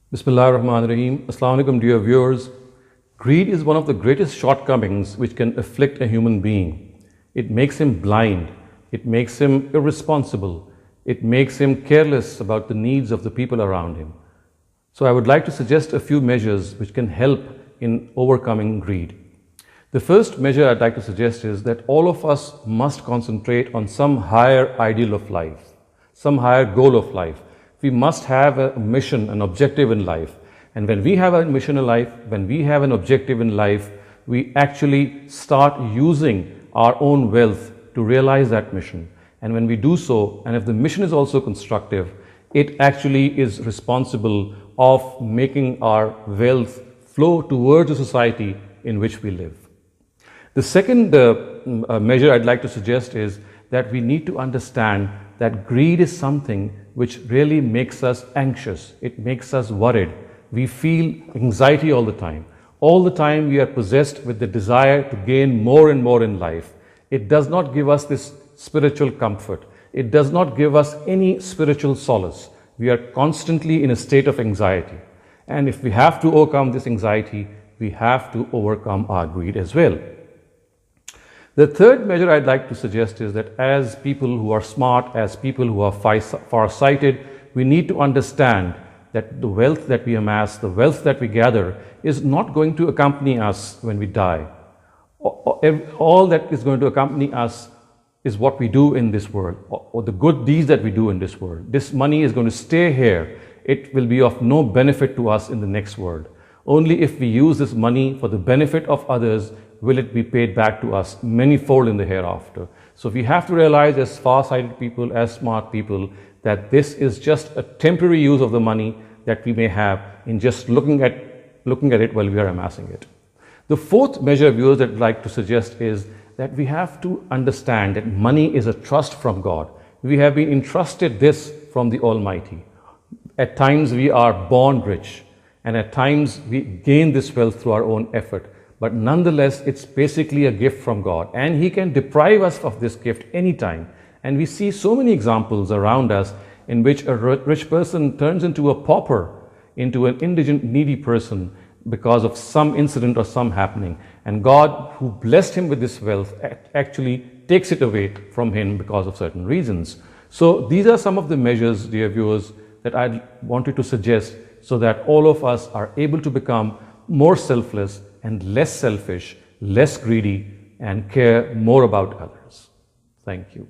Bismillah ar-Rahman ar-Rahim. Assalamu alaikum, dear viewers. Greed is one of the greatest shortcomings which can afflict a human being. It makes him blind. It makes him irresponsible. It makes him careless about the needs of the people around him. So I would like to suggest a few measures which can help in overcoming greed. The first measure I'd like to suggest is that all of us must concentrate on some higher ideal of life, some higher goal of life. We must have a mission, an objective in life. And when we have a mission in life, when we have an objective in life, we actually start using our own wealth to realize that mission. And when we do so, and if the mission is also constructive, it actually is responsible of making our wealth flow towards the society in which we live. The second measure I'd like to suggest is that we need to understand that greed is something which really makes us anxious. It makes us worried. We feel anxiety all the time. All the time we are possessed with the desire to gain more and more in life. It does not give us this spiritual comfort. It does not give us any spiritual solace. We are constantly in a state of anxiety. And if we have to overcome this anxiety, we have to overcome our greed as well. The third measure I'd like to suggest is that as people who are smart, as people who are far-sighted, we need to understand that the wealth that we amass, the wealth that we gather is not going to accompany us when we die. All that is going to accompany us is what we do in this world, or the good deeds that we do in this world. This money is going to stay here. It will be of no benefit to us in the next world. Only if we use this money for the benefit of others will it be paid back to us manyfold in the hereafter. So we have to realize as far-sighted people, as smart people, that this is just a temporary use of the money that we may have in just looking at it while we are amassing it. The fourth measure, viewers, that I'd like to suggest is that we have to understand that money is a trust from God. We have been entrusted this from the Almighty. At times we are born rich, and at times we gain this wealth through our own effort. But nonetheless, it's basically a gift from God, and He can deprive us of this gift anytime. And we see so many examples around us in which a rich person turns into a pauper, into an indigent, needy person because of some incident or some happening. And God, who blessed him with this wealth, actually takes it away from him because of certain reasons. So these are some of the measures, dear viewers, that I wanted to suggest so that all of us are able to become more selfless and less selfish, less greedy, and care more about others. Thank you.